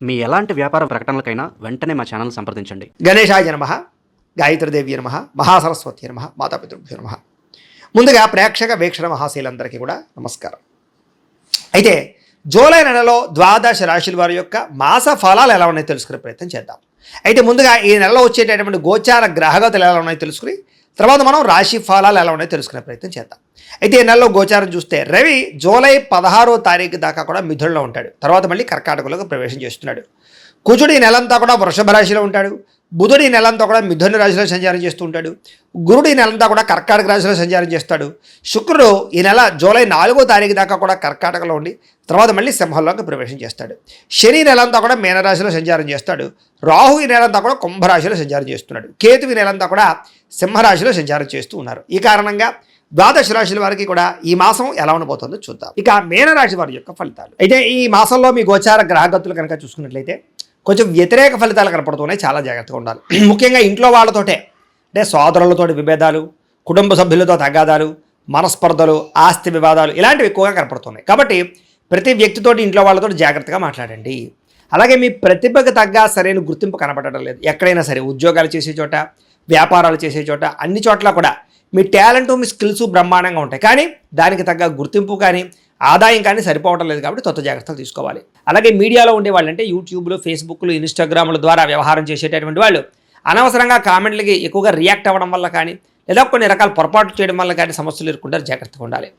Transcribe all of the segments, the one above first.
మీ ఎలాంటి వ్యాపార ప్రకటనలకైనా వెంటనే మా ఛానల్ సంప్రదించండి. గణేశాయ నమః, గాయత్రీదేవి నమః, మహాసరస్వతి నమః, మాతాపితృభ్యో నమః. ముందుగా ప్రేక్షక వీక్షణ మహాశీలందరికీ కూడా నమస్కారం. అయితే జూలై నెలలో ద్వాదశ రాశుల వారి యొక్క మాస ఫలాలు ఎలా ఉన్నాయో తెలుసుకునే ప్రయత్నం చేద్దాం. అయితే ముందుగా ఈ నెలలో వచ్చేటటువంటి గోచార గ్రహగతులు ఎలా ఉన్నాయో తెలుసుకుని తర్వాత మనం రాశి ఫలాలు ఎలా ఉన్నాయో తెలుసుకునే ప్రయత్నం చేద్దాం. అయితే ఈ నెలలో గోచారం చూస్తే రవి జూలై 16వ తారీఖు దాకా కూడా మిథునంలో ఉంటాడు. తర్వాత మళ్ళీ కర్కాటకంలోకి ప్రవేశం చేస్తున్నాడు. కుజుడు ఈ నెలంతా కూడా వృషభ రాశిలో ఉంటాడు. బుధుడు ఈ నెలంతా కూడా మిథున రాశిలో సంచారం చేస్తూ ఉంటాడు. గురుడు ఈ నెలంతా కూడా కర్కాటక రాశిలో సంచారం చేస్తాడు. శుక్రుడు ఈ నెల జూలై 4వ తారీఖు దాకా కూడా కర్కాటకలో ఉండి తర్వాత మళ్ళీ సింహంలోకి ప్రవేశం చేస్తాడు. శని నెలంతా కూడా మీనరాశిలో సంచారం చేస్తాడు. రాహు ఈ నెలంతా కూడా కుంభరాశిలో సంచారం చేస్తున్నాడు. కేతు ఈ నెలంతా కూడా సింహరాశిలో సంచారం చేస్తూ ఉన్నారు. ఈ కారణంగా ద్వాదశ రాశుల వారికి కూడా ఈ మాసం ఎలా ఉండబోతుందో చూద్దాం. ఇక మీనరాశి వారి యొక్క ఫలితాలు. అయితే ఈ మాసంలో మీ గోచార గ్రహగతులు కనుక చూసుకున్నట్లయితే కొంచెం వ్యతిరేక ఫలితాలు కనపడుతున్నాయి. చాలా జాగ్రత్తగా ఉండాలి. ముఖ్యంగా ఇంట్లో వాళ్ళతోటే అంటే సోదరులతోటి విభేదాలు, కుటుంబ సభ్యులతో తగాదాలు, మనస్పర్ధలు, ఆస్తి వివాదాలు ఇలాంటివి ఎక్కువగా కనపడుతున్నాయి. కాబట్టి ప్రతి వ్యక్తితోటి ఇంట్లో వాళ్ళతో జాగ్రత్తగా మాట్లాడండి. అలాగే మీ ప్రతిభకు తగ్గ సరైన గుర్తింపు కనపడటం లేదు. ఎక్కడైనా సరే ఉద్యోగాలు చేసే చోట, వ్యాపారాలు చేసే చోట అన్ని చోట్ల కూడా మీ టాలెంట్, మీ స్కిల్స్ బ్రహ్మాండంగా ఉంటాయి. కానీ దానికి తగ్గ గుర్తింపు కానీ ఆదాయం కానీ సరిపోవటం లేదు. కాబట్టి కొత్త జాగ్రత్తలు తీసుకోవాలి. అలాగే మీడియాలో ఉండే వాళ్ళు అంటే యూట్యూబ్లో, ఫేస్బుక్లు, ఇన్స్టాగ్రామ్ల ద్వారా వ్యవహారం చేసేటటువంటి వాళ్ళు అనవసరంగా కామెంట్లకి ఎక్కువగా రియాక్ట్ అవ్వడం వల్ల కానీ లేదా కొన్ని రకాల పొరపాట్లు చేయడం వల్ల కానీ సమస్యలు ఎదుర్కొంటారు. జాగ్రత్తగా ఉండాలి.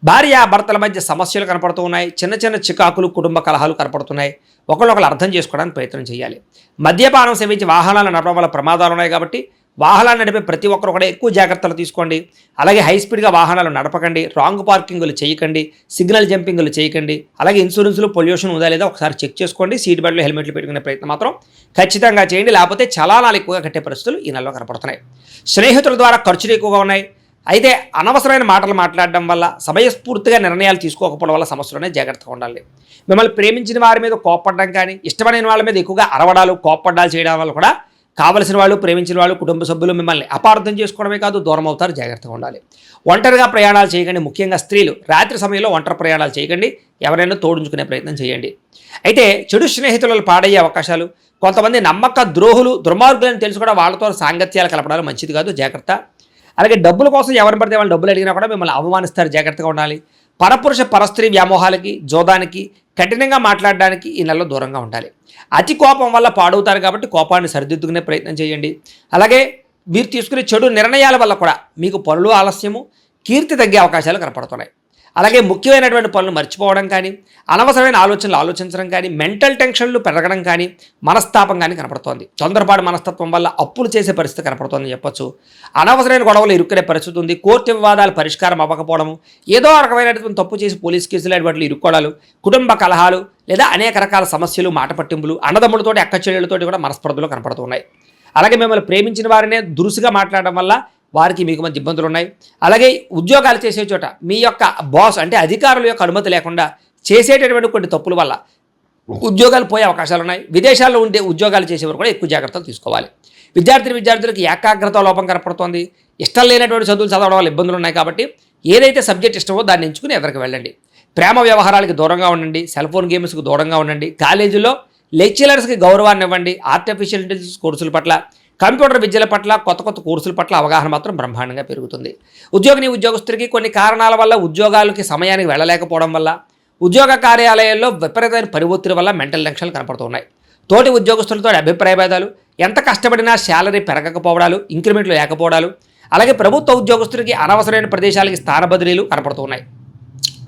భార్య భర్తల మధ్య సమస్యలు కనపడుతూ ఉన్నాయి. చిన్న చిన్న చికాకులు, కుటుంబ కలహాలు కనపడుతున్నాయి. ఒకళ్ళొకరు అర్థం చేసుకోవడానికి ప్రయత్నం చేయాలి. మద్యపానం సేవించి వాహనాలు నడపడం వల్ల ప్రమాదాలు ఉన్నాయి. కాబట్టి వాహనాలు నడిపే ప్రతి ఒక్కరు కూడా ఎక్కువ జాగ్రత్తలు తీసుకోండి. అలాగే హై స్పీడ్గా వాహనాలు నడపకండి, రాంగ్ పార్కింగ్లు చేయకండి, సిగ్నల్ జంపింగ్లు చేయకండి. అలాగే ఇన్సూరెన్స్లు, పొల్యూషన్ ఉందా లేదా ఒకసారి చెక్ చేసుకోండి. సీట్ బెల్ట్లు, హెల్మెట్లు పెట్టుకునే ప్రయత్నం మాత్రం ఖచ్చితంగా చేయండి. లేకపోతే చలానాలు ఎక్కువగా కట్టే పరిస్థితులు ఈ నెలలో కనపడుతున్నాయి. స్నేహితుల ద్వారా ఖర్చులు ఎక్కువగా ఉన్నాయి. అయితే అనవసరమైన మాటలు మాట్లాడడం వల్ల, సమయస్ఫూర్తిగా నిర్ణయాలు తీసుకోకపోవడం వల్ల సమస్యలు జాగ్రత్తగా ఉండాలి. మిమ్మల్ని ప్రేమించిన వారి మీద కోప్పడడం కానీ, ఇష్టమైన వాళ్ళ మీద ఎక్కువగా అరవడాలు, కోప్పడ్డాలు చేయడం వల్ల కూడా కావలసిన వాళ్ళు, ప్రేమించిన వాళ్ళు, కుటుంబ సభ్యులు మిమ్మల్ని అపార్థం చేసుకోవడమే కాదు దూరం అవుతారు. జాగ్రత్తగా ఉండాలి. ఒంటరిగా ప్రయాణాలు చేయకండి. ముఖ్యంగా స్త్రీలు రాత్రి సమయంలో ఒంటరి ప్రయాణాలు చేయకండి. ఎవరైనా తోడుంచుకునే ప్రయత్నం చేయండి. అయితే చెడు స్నేహితులు పాడయ్యే అవకాశాలు, కొంతమంది నమ్మక ద్రోహులు, దుర్మార్గులను తెలుసు కూడా వాళ్ళతో సాంగత్యాలు కలపడాలు మంచిది కాదు. జాగ్రత్త. అలాగే డబ్బుల కోసం ఎవరిని పడితే వాళ్ళు డబ్బులు అడిగినా కూడా మిమ్మల్ని అవమానిస్తారు. జాగ్రత్తగా ఉండాలి. పరపురుష పరస్త్రీ వ్యామోహాలకి, జోదానికి, కఠినంగా మాట్లాడడానికి ఈ నెలలో దూరంగా ఉండాలి. అతి కోపం వల్ల పాడవుతారు. కాబట్టి కోపాన్ని సరిదిద్దుకునే ప్రయత్నం చేయండి. అలాగే మీరు తీసుకునే చెడు నిర్ణయాల వల్ల కూడా మీకు పనులు ఆలస్యము, కీర్తి తగ్గే అవకాశాలు కనపడుతున్నాయి. అలాగే ముఖ్యమైనటువంటి పనులు మర్చిపోవడం కానీ, అనవసరమైన ఆలోచనలు ఆలోచించడం కానీ, మెంటల్ టెన్షన్లు పెరగడం కానీ, మనస్తాపం కానీ కనపడుతోంది. తొందరపాటు మనస్తత్వం వల్ల అప్పులు చేసే పరిస్థితి కనపడుతోందని చెప్పొచ్చు. అనవసరమైన గొడవలు ఇరుక్కునే పరిస్థితి ఉంది. కోర్టు వివాదాలు పరిష్కారం అవ్వకపోవడము, ఏదో రకమైనటువంటి తప్పు చేసి పోలీస్ కేసులు వాటిలో ఇరుక్కోవడాలు, కుటుంబ కలహాలు లేదా అనేక రకాల సమస్యలు, మాట పట్టింపులు, అన్నదమ్ములతోటి, అక్క చెల్లెళ్ళతోటి కూడా మనస్పర్ధలు కనపడుతున్నాయి. అలాగే మిమ్మల్ని ప్రేమించిన వారినే దురుసుగా మాట్లాడడం వల్ల వారికి మీకు మధ్య ఇబ్బందులు ఉన్నాయి. అలాగే ఉద్యోగాలు చేసే చోట మీ యొక్క బాస్ అంటే అధికారుల యొక్క అనుమతి లేకుండా చేసేటటువంటి కొన్ని తప్పుల వల్ల ఉద్యోగాలు పోయే అవకాశాలు ఉన్నాయి. విదేశాల్లో ఉండే ఉద్యోగాలు చేసేవారు కూడా ఎక్కువ జాగ్రత్తలు తీసుకోవాలి. విద్యార్థులకు ఏకాగ్రత లోపం కనపడుతోంది. ఇష్టం లేనటువంటి చదువులు చదవడం వల్ల ఇబ్బందులు ఉన్నాయి. కాబట్టి ఏదైతే సబ్జెక్ట్ ఇష్టమో దాన్ని ఎంచుకుని ఎదరికి వెళ్ళండి. ప్రేమ వ్యవహారాలకి దూరంగా ఉండండి. సెల్ ఫోన్ గేమ్స్కి దూరంగా ఉండండి. కాలేజీలో లెక్చరర్స్కి గౌరవాన్ని ఇవ్వండి. ఆర్టిఫిషియల్ ఇంటెలిజెన్స్ కోర్సుల పట్ల, కంప్యూటర్ విద్యల పట్ల, కొత్త కొత్త కోర్సుల పట్ల అవగాహన మాత్రం బ్రహ్మాండంగా పెరుగుతుంది. ఉద్యోగస్తులకి కొన్ని కారణాల వల్ల ఉద్యోగాలకి సమయానికి వెళ్ళలేకపోవడం వల్ల, ఉద్యోగ కార్యాలయాల్లో విపరీతమైన పని ఒత్తిడి వల్ల మెంటల్ టెన్షన్లు కనపడుతున్నాయి. తోటి ఉద్యోగస్తులతో అభిప్రాయ భేదాలు, ఎంత కష్టపడినా శాలరీ పెరగకపోవడాలు, ఇంక్రిమెంట్లు లేకపోవడాలు, అలాగే ప్రభుత్వ ఉద్యోగస్తులకి అనవసరమైన ప్రదేశాలకి స్థాన బదిలీలు కనపడుతున్నాయి.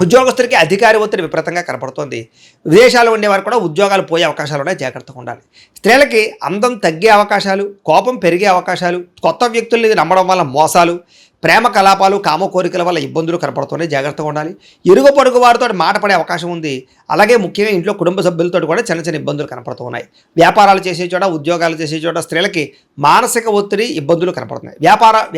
ఉద్యోగస్తులకి అధికారి ఒత్తిడి విపరీతంగా కనపడుతోంది. విదేశాల్లో ఉండేవారు కూడా ఉద్యోగాలు పోయే అవకాశాలు ఉన్నాయి. జాగ్రత్తగా ఉండాలి. స్త్రీలకి అందం తగ్గే అవకాశాలు, కోపం పెరిగే అవకాశాలు, కొత్త వ్యక్తుల్ని నమ్మడం వల్ల మోసాలు, ప్రేమ కలాపాలు, కామ కోరికల వల్ల ఇబ్బందులు కనపడుతున్నాయి. జాగ్రత్తగా ఉండాలి. ఇరుగు పొరుగు వారితో మాట పడే అవకాశం ఉంది. అలాగే ముఖ్యంగా ఇంట్లో కుటుంబ సభ్యులతో కూడా చిన్న చిన్న ఇబ్బందులు కనపడుతున్నాయి. వ్యాపారాలు చేసే చోట, ఉద్యోగాలు చేసే చోట స్త్రీలకి మానసిక ఒత్తిడి, ఇబ్బందులు కనపడుతున్నాయి.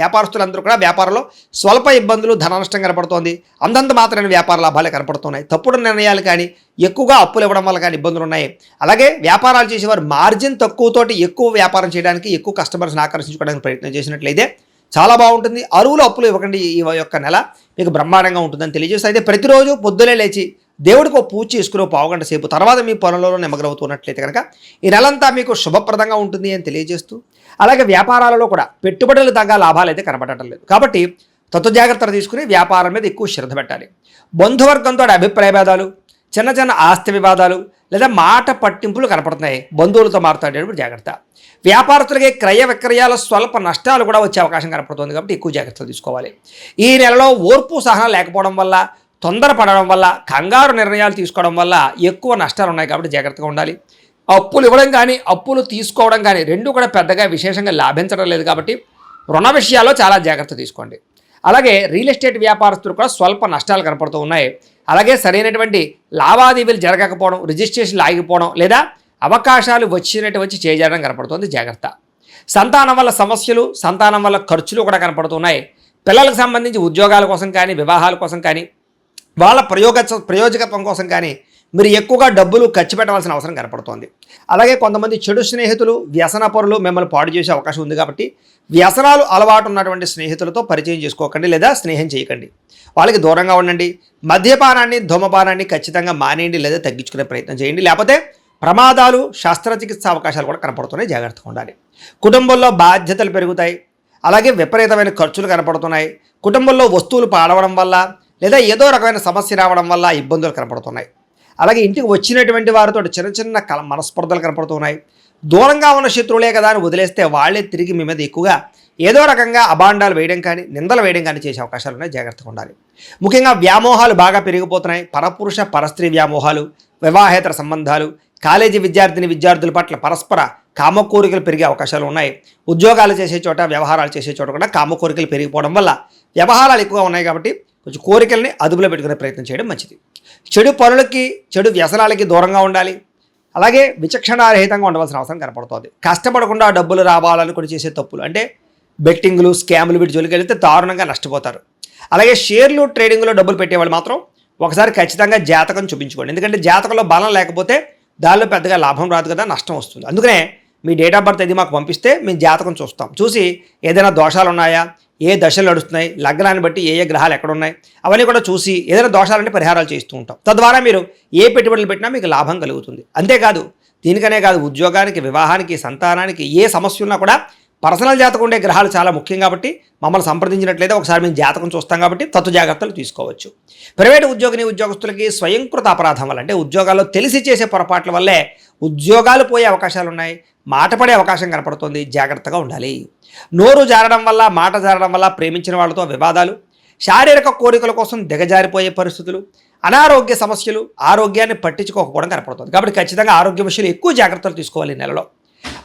వ్యాపారస్తులందరూ కూడా వ్యాపారంలో స్వల్ప ఇబ్బందులు, ధన నష్టం కనపడుతోంది. అంతంత మాత్రమే వ్యాపార లాభాలే కనపడుతున్నాయి. తప్పుడు నిర్ణయాలు కానీ, ఎక్కువగా అప్పులు ఇవ్వడం వల్ల కానీ ఇబ్బందులు ఉన్నాయి. అలాగే వ్యాపారాలు చేసేవారు మార్జిన్ తక్కువతోటి ఎక్కువ వ్యాపారం చేయడానికి, ఎక్కువ కస్టమర్స్ని ఆకర్షించుకోవడానికి ప్రయత్నం చేసినట్లయితే చాలా బాగుంటుంది. అరువులు అప్పులు ఇవ్వకండి. ఈ యొక్క నెల మీకు బ్రహ్మాండంగా ఉంటుందని తెలియజేస్తే, అయితే ప్రతిరోజు పొద్దునే లేచి దేవుడికి ఒక పూజ చేసుకుని ఒక పావుగంట సేపు తర్వాత మీ పనులలో నిమగ్నమవుతున్నట్లయితే కనుక ఈ నెలంతా మీకు శుభప్రదంగా ఉంటుంది అని తెలియజేస్తూ, అలాగే వ్యాపారాలలో కూడా పెట్టుబడులు తగ్గ లాభాలు అయితే కనబడటం లేదు. కాబట్టి తత్వ జాగ్రత్తలు తీసుకుని వ్యాపారం మీద ఎక్కువ శ్రద్ధ పెట్టాలి. బంధువర్గంతో అభిప్రాయ భేదాలు, చిన్న చిన్న ఆస్తి వివాదాలు లేదా మాట పట్టింపులు కనపడుతున్నాయి. బంధువులతో మాట్లాడేటప్పుడు జాగ్రత్త. వ్యాపారస్తులకి క్రయ విక్రయాల స్వల్ప నష్టాలు కూడా వచ్చే అవకాశం కనపడుతుంది. కాబట్టి ఎక్కువ జాగ్రత్తలు తీసుకోవాలి. ఈ నెలలో ఓర్పు సహనం లేకపోవడం వల్ల, తొందరపడడం వల్ల, కంగారు నిర్ణయాలు తీసుకోవడం వల్ల ఎక్కువ నష్టాలు ఉన్నాయి. కాబట్టి జాగ్రత్తగా ఉండాలి. అప్పులు ఇవ్వడం కానీ అప్పులు తీసుకోవడం కానీ రెండు కూడా పెద్దగా విశేషంగా లాభించడం లేదు. కాబట్టి రుణ విషయాల్లో చాలా జాగ్రత్త తీసుకోండి. అలాగే రియల్ ఎస్టేట్ వ్యాపారస్తులు కూడా స్వల్ప నష్టాలు కనపడుతూ ఉన్నాయి. అలాగే సరైనటువంటి లావాదేవీలు జరగకపోవడం, రిజిస్ట్రేషన్లు ఆగిపోవడం లేదా అవకాశాలు వచ్చి చేయడం కనపడుతుంది. జాగ్రత్త. సంతానం వల్ల సమస్యలు, సంతానం వల్ల ఖర్చులు కూడా కనపడుతున్నాయి. పిల్లలకు సంబంధించి ఉద్యోగాల కోసం కానీ, వివాహాల కోసం కానీ, వాళ్ళ ప్రయోజకత్వం కోసం కానీ మీరు ఎక్కువగా డబ్బులు ఖర్చు పెట్టవలసిన అవసరం కనపడుతోంది. అలాగే కొంతమంది చెడు స్నేహితులు, వ్యసనపరులు మిమ్మల్ని పాడు చేసే అవకాశం ఉంది. కాబట్టి వ్యసనాలు అలవాటు ఉన్నటువంటి స్నేహితులతో పరిచయం చేసుకోకండి లేదా స్నేహం చేయకండి. వాళ్ళకి దూరంగా ఉండండి. మద్యపానాన్ని, ధూమపానాన్ని ఖచ్చితంగా మానేయండి లేదా తగ్గించుకునే ప్రయత్నం చేయండి. లేకపోతే ప్రమాదాలు, శస్త్రచికిత్స అవకాశాలు కూడా కనపడుతున్నాయి. జాగ్రత్తగా ఉండాలి. కుటుంబంలో బాధ్యతలు పెరుగుతాయి. అలాగే విపరీతమైన ఖర్చులు కనపడుతున్నాయి. కుటుంబంలో వస్తువులు పాడవడం వల్ల లేదా ఏదో రకమైన సమస్య రావడం వల్ల ఇబ్బందులు కనపడుతున్నాయి. అలాగే ఇంటికి వచ్చినటువంటి వారితో చిన్న చిన్న మనస్పర్ధలు కనపడుతున్నాయి. దూరంగా ఉన్న శత్రువులే కదా అని వదిలేస్తే వాళ్ళే తిరిగి మీ మీద ఎక్కువగా ఏదో రకంగా అభాండాలు వేయడం కానీ, నిందలు వేయడం కానీ చేసే అవకాశాలు ఉన్నాయి. జాగ్రత్తగా ఉండాలి. ముఖ్యంగా వ్యామోహాలు బాగా పెరిగిపోతున్నాయి. పరపురుష పరస్త్రీ వ్యామోహాలు, వివాహేతర సంబంధాలు, కాలేజీ విద్యార్థుల పట్ల పరస్పర కామకోరికలు పెరిగే అవకాశాలు ఉన్నాయి. ఉద్యోగాలు చేసే చోట, వ్యవహారాలు చేసే చోట కూడా కామకోరికలు పెరిగిపోవడం వల్ల వ్యవహారాలు ఎక్కువగా ఉన్నాయి. కాబట్టి కొంచెం కోరికల్ని అదుపులో పెట్టుకునే ప్రయత్నం చేయడం మంచిది. చెడు పనులకి, చెడు వ్యసనాలకి దూరంగా ఉండాలి. అలాగే విచక్షణారహితంగా ఉండవలసిన అవసరం కనపడుతుంది. కష్టపడకుండా డబ్బులు రావాలనుకుని చేసే తప్పులు అంటే బెట్టింగ్లు, స్కాములు వీటి జోలికి వెళితే దారుణంగా నష్టపోతారు. అలాగే షేర్లు, ట్రేడింగ్లో డబ్బులు పెట్టేవాళ్ళు మాత్రం ఒకసారి ఖచ్చితంగా జాతకం చూపించుకోండి. ఎందుకంటే జాతకంలో బలం లేకపోతే దానిలో పెద్దగా లాభం రాదు కదా, నష్టం వస్తుంది. అందుకనే మీ డేట్ ఆఫ్ బర్త్ ఇది మాకు పంపిస్తే మేము జాతకం చూస్తాం. చూసి ఏదైనా దోషాలు ఉన్నాయా, ఏ దశలు నడుస్తున్నాయి, లగ్నాన్ని బట్టి ఏ గ్రహాలు ఎక్కడ ఉన్నాయి అవన్నీ కూడా చూసి ఏదైనా దోషాలంటే పరిహారాలు చేస్తూ ఉంటాం. తద్వారా మీరు ఏ పెట్టుబడులు పెట్టినా మీకు లాభం కలుగుతుంది. అంతేకాదు, దీనికనే కాదు, ఉద్యోగానికి, వివాహానికి, సంతానానికి ఏ సమస్య ఉన్నా కూడా పర్సనల్ జాతకం ఉండే గ్రహాలు చాలా ముఖ్యం. కాబట్టి మమ్మల్ని సంప్రదించినట్లయితే ఒకసారి మేము జాతకం చూస్తాం. కాబట్టి తత్వ జాగ్రత్తలు తీసుకోవచ్చు. ప్రైవేటు ఉద్యోగస్తులకి స్వయంకృత అపరాధం వల్ల అంటే ఉద్యోగాల్లో తెలిసి చేసే పొరపాట్ల వల్లే ఉద్యోగాలు పోయే అవకాశాలు ఉన్నాయి. మాట పడే అవకాశం కనపడుతుంది. జాగ్రత్తగా ఉండాలి. నోరు జారడం వల్ల, మాట జారడం వల్ల ప్రేమించిన వాళ్ళతో వివాదాలు, శారీరక కోరికల కోసం దిగజారిపోయే పరిస్థితులు, అనారోగ్య సమస్యలు, ఆరోగ్యాన్ని పట్టించుకోకపోవడం కనపడుతుంది. కాబట్టి ఖచ్చితంగా ఆరోగ్య విషయంలో ఎక్కువ జాగ్రత్తలు తీసుకోవాలి ఈ నెలలో.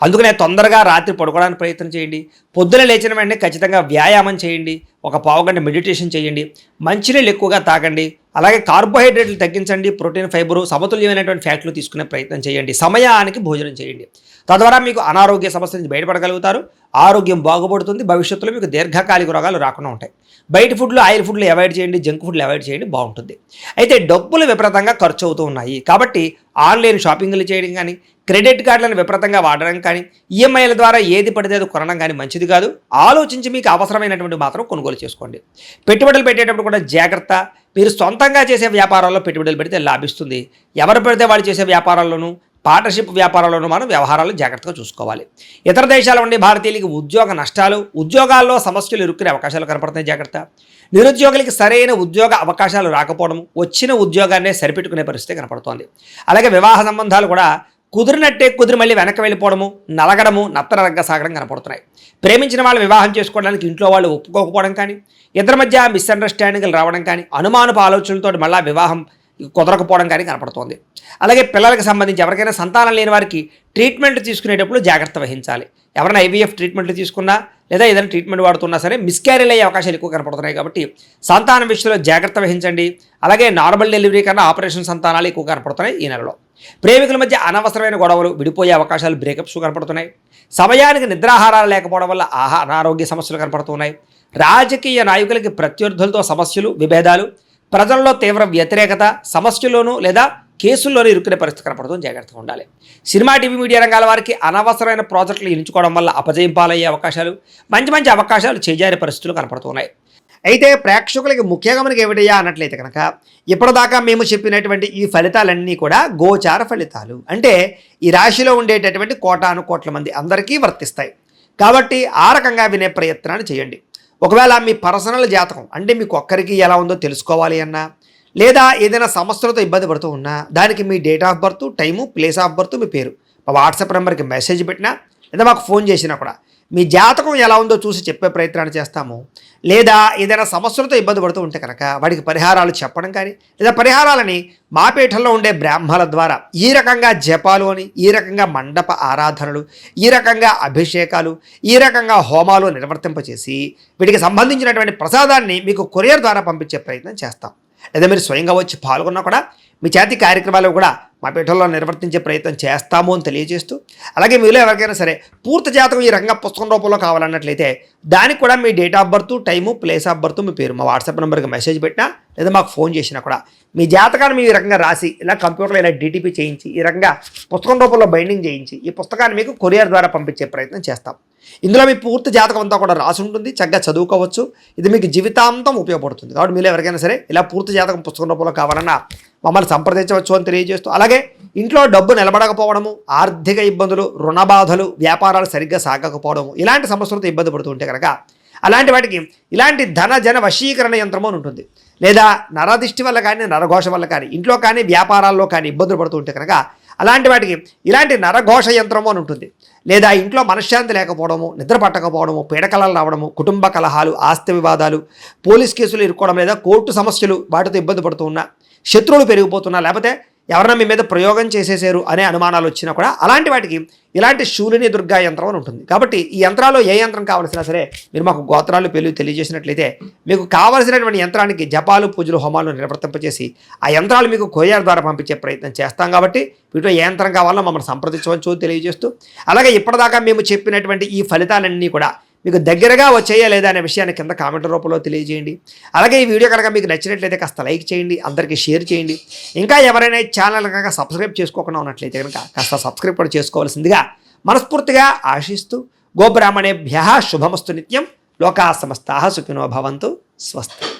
అందుకనే తొందరగా రాత్రి పడుకోవడానికి ప్రయత్నం చేయండి. పొద్దున లేచిన వెంటనే ఖచ్చితంగా వ్యాయామం చేయండి. ఒక పావుగంట మెడిటేషన్ చేయండి. మంచినీళ్ళు ఎక్కువగా తాగండి. అలాగే కార్బోహైడ్రేట్లు తగ్గించండి. ప్రోటీన్, ఫైబరు, సమతుల్యమైనటువంటి ఫ్యాట్లు తీసుకునే ప్రయత్నం చేయండి. సమయానికి భోజనం చేయండి. తద్వారా మీకు అనారోగ్య సమస్య నుంచి బయటపడగలుగుతారు. ఆరోగ్యం బాగుపడుతుంది. భవిష్యత్తులో మీకు దీర్ఘకాలిక రోగాలు రాకుండా ఉంటాయి. బయట ఫుడ్లు, ఆయిల్ ఫుడ్లు అవాయిడ్ చేయండి. జంక్ ఫుడ్లు అవాయిడ్ చేయండి. బాగుంటుంది. అయితే డబ్బులు విపరీతంగా ఖర్చు అవుతూ ఉన్నాయి. కాబట్టి ఆన్లైన్ షాపింగ్లు చేయడం కానీ, క్రెడిట్ కార్డులను విపరీతంగా వాడడం కానీ, ఈఎంఐల ద్వారా ఏది పడితే అది కొనడం కానీ మంచిది కాదు. ఆలోచించి మీకు అవసరమైనటువంటి మాత్రం కొనుగోలు చేసుకోండి. పెట్టుబడులు పెట్టేటప్పుడు కూడా జాగ్రత్త. మీరు సొంతంగా చేసే వ్యాపారాల్లో పెట్టుబడులు పెడితే లాభిస్తుంది. ఎవరు పెడితే వాళ్ళు చేసే వ్యాపారాల్లోనూ, పార్ట్నర్షిప్ వ్యాపారాల్లోనూ మనం వ్యవహారాలు జాగ్రత్తగా చూసుకోవాలి. ఇతర దేశాల నుండి భారతీయులకి ఉద్యోగ నష్టాలు, ఉద్యోగాల్లో సమస్యలు ఇరుక్కునే అవకాశాలు కనపడుతున్నాయి. జాగ్రత్త. నిరుద్యోగులకి సరైన ఉద్యోగ అవకాశాలు రాకపోవడం, వచ్చిన ఉద్యోగాన్నే సరిపెట్టుకునే పరిస్థితి కనపడుతోంది. అలాగే వివాహ సంబంధాలు కూడా కుదిరి మళ్ళీ వెనక్కి వెళ్ళిపోవడము, నలగడము, నత్తరగ్గ సాగడం కనపడుతున్నాయి. ప్రేమించిన వాళ్ళు వివాహం చేసుకోవడానికి ఇంట్లో వాళ్ళు ఒప్పుకోకపోవడం కానీ, ఇద్దరి మధ్య మిస్అండర్స్టాండింగ్లు రావడం కానీ, అనుమానపు ఆలోచనలతో మళ్ళీ వివాహం కుదరకపోవడం కానీ కనపడుతోంది. అలాగే పిల్లలకు సంబంధించి ఎవరికైనా సంతానం లేని వారికి ట్రీట్మెంట్ తీసుకునేటప్పుడు జాగ్రత్త వహించాలి. ఎవరైనా ఐవీఎఫ్ ట్రీట్మెంట్లు తీసుకున్నా లేదా ఏదైనా ట్రీట్మెంట్ వాడుతున్నా సరే మిస్క్యారీలు అయ్యే అవకాశాలు ఎక్కువ కనపడుతున్నాయి. కాబట్టి సంతానం విషయంలో జాగ్రత్త వహించండి. అలాగే నార్మల్ డెలివరీ కన్నా ఆపరేషన్ సంతానాలు ఎక్కువ కనపడుతున్నాయి ఈ నెలలో. ప్రేమికుల మధ్య అనవసరమైన గొడవలు, విడిపోయే అవకాశాలు, బ్రేకప్స్ కనపడుతున్నాయి. సమయానికి నిద్రాహారాలు లేకపోవడం వల్ల అనారోగ్య సమస్యలు కనపడుతున్నాయి. రాజకీయ నాయకులకి ప్రత్యర్థులతో సమస్యలు, విభేదాలు, ప్రజల్లో తీవ్ర వ్యతిరేకత, సమస్యల్లోనూ లేదా కేసుల్లోనూ ఇరుక్కునే పరిస్థితి కనపడుతుంది. జాగ్రత్తగా ఉండాలి. సినిమా, టీవీ, మీడియా రంగాల వారికి అనవసరమైన ప్రాజెక్టులు ఎంచుకోవడం వల్ల అపజయం పాలయ్యే అవకాశాలు, మంచి అవకాశాలు చేజారే పరిస్థితులు కనపడుతున్నాయి. అయితే ప్రేక్షకులకి ముఖ్యంగా మనకి ఏమిటయ్యా అన్నట్లయితే కనుక ఇప్పటిదాకా మేము చెప్పినటువంటి ఈ ఫలితాలన్నీ కూడా గోచార ఫలితాలు, అంటే ఈ రాశిలో ఉండేటటువంటి కోటాను కోట్ల మంది అందరికీ వర్తిస్తాయి. కాబట్టి ఆ రకంగా వినే ప్రయత్నాన్ని చేయండి. ఒకవేళ మీ పర్సనల్ జాతకం అంటే మీకు ఒక్కరికి ఎలా ఉందో తెలుసుకోవాలి అన్నా, లేదా ఏదైనా సమస్యలతో ఇబ్బంది పడుతూ ఉన్నా దానికి మీ date of birth, time, place of birth, మీ పేరు మా వాట్సాప్ నెంబర్కి మెసేజ్ పెట్టినా లేదా మాకు ఫోన్ చేసినా కూడా మీ జాతకం ఎలా ఉందో చూసి చెప్పే ప్రయత్నాన్ని చేస్తాము. లేదా ఏదైనా సమస్యలతో ఇబ్బంది పడుతూ ఉంటే కనుక వాడికి పరిహారాలు చెప్పడం కానీ, లేదా పరిహారాలని మా పీఠంలో ఉండే బ్రాహ్మణుల ద్వారా ఈ రకంగా జపాలు అని, ఈ రకంగా మండప ఆరాధనలు, ఈ రకంగా అభిషేకాలు, ఈ రకంగా హోమాలు నిర్వర్తింపచేసి వీటికి సంబంధించినటువంటి ప్రసాదాన్ని మీకు కొరియర్ ద్వారా పంపించే ప్రయత్నం చేస్తాం. లేదా మీరు స్వయంగా వచ్చి పాల్గొన్నా కూడా మీ చేతి కార్యక్రమాలు కూడా మా పీఠంలో నిర్వర్తించే ప్రయత్నం చేస్తాము అని తెలియజేస్తూ, అలాగే మీలో ఎవరికైనా సరే పూర్తి జాతకం ఈ రకంగా పుస్తకం రూపంలో కావాలన్నట్లయితే దానికి కూడా మీ date of birth, time, place of birth, మీ పేరు మా వాట్సాప్ నెంబర్కి మెసేజ్ పెట్టినా లేదా మాకు ఫోన్ చేసినా కూడా మీ జాతకాన్ని మీ ఈ రకంగా రాసి ఇలా కంప్యూటర్లో ఇలా డిటిపి చేయించి ఈ రకంగా పుస్తకం రూపంలో బైండింగ్ చేయించి ఈ పుస్తకాన్ని మీకు కొరియర్ ద్వారా పంపించే ప్రయత్నం చేస్తాం. ఇందులో మీ పూర్తి జాతకం అంతా కూడా రాసి ఉంటుంది, చక్కగా చదువుకోవచ్చు. ఇది మీకు జీవితాంతం ఉపయోగపడుతుంది. కాబట్టి మీరు ఎవరికైనా సరే ఇలా పూర్తి జాతకం పుస్తకం రూపంలో కావాలన్నా మమ్మల్ని సంప్రదించవచ్చు అని తెలియజేస్తూ, అలాగే ఇంట్లో డబ్బు నిలబడకపోవడము, ఆర్థిక ఇబ్బందులు, రుణ బాధలు, వ్యాపారాలు సరిగ్గా సాగకపోవడము, ఇలాంటి సమస్యలతో ఇబ్బంది పడుతూ ఉంటే కనుక అలాంటి వాటికి ఇలాంటి ధన జన వశీకరణ యంత్రము అని ఉంటుంది. లేదా నరదిష్టి వల్ల కానీ, నరఘోష వల్ల కానీ, ఇంట్లో కానీ వ్యాపారాల్లో కానీ ఇబ్బందులు పడుతూ ఉంటే కనుక అలాంటి వాటికి ఇలాంటి నరఘోష యంత్రము అని ఉంటుంది. లేదా ఇంట్లో మనశ్శాంతి లేకపోవడము, నిద్ర పట్టకపోవడము, పీడకలలు రావడము, కుటుంబ కలహాలు, ఆస్తి వివాదాలు, పోలీస్ కేసులు ఇరుక్కోవడం, లేదా కోర్టు సమస్యలు వాటితో ఇబ్బంది పడుతూ ఉన్నా, శత్రువులు పెరిగిపోతున్నా, లేకపోతే ఎవరైనా మీ మీద ప్రయోగం చేసేసారు అనే అనుమానాలు వచ్చినా కూడా అలాంటి వాటికి ఇలాంటి శూలిని దుర్గా యంత్రం అని ఉంటుంది. కాబట్టి ఈ యంత్రాల్లో ఏ యంత్రం కావాల్సినా సరే మీరు మాకు గోత్రాలు పేర్లు తెలియజేసినట్లయితే మీకు కావాల్సినటువంటి యంత్రానికి జపాలు, పూజలు, హోమాలు నిర్వర్తింపజేసి ఆ యంత్రాలు మీకు కొరియర్ ద్వారా పంపించే ప్రయత్నం చేస్తాం. కాబట్టి వీటిలో ఏ యంత్రం కావాలో మమ్మల్ని సంప్రదించవచ్చు తెలియజేస్తూ, అలాగే ఇప్పటిదాకా మేము చెప్పినటువంటి ఈ ఫలితాలన్నీ కూడా మీకు దగ్గరగా వచ్చేయా లేదా అనే విషయాన్ని కింద కామెంట్ రూపంలో తెలియజేయండి. అలాగే ఈ వీడియో కనుక మీకు నచ్చినట్లయితే కాస్త లైక్ చేయండి, అందరికీ షేర్ చేయండి. ఇంకా ఎవరైనా ఈ ఛానల్ కనుక సబ్స్క్రైబ్ చేసుకోకుండా ఉన్నట్లయితే కనుక కాస్త సబ్స్క్రైబ్ కూడా చేసుకోవాల్సిందిగా మనస్ఫూర్తిగా ఆశిస్తూ, గోబ్రాహ్మణేభ్యః శుభమస్తు నిత్యం, లోకా సమస్తాః సుఖినో భవంతు, స్వస్తి.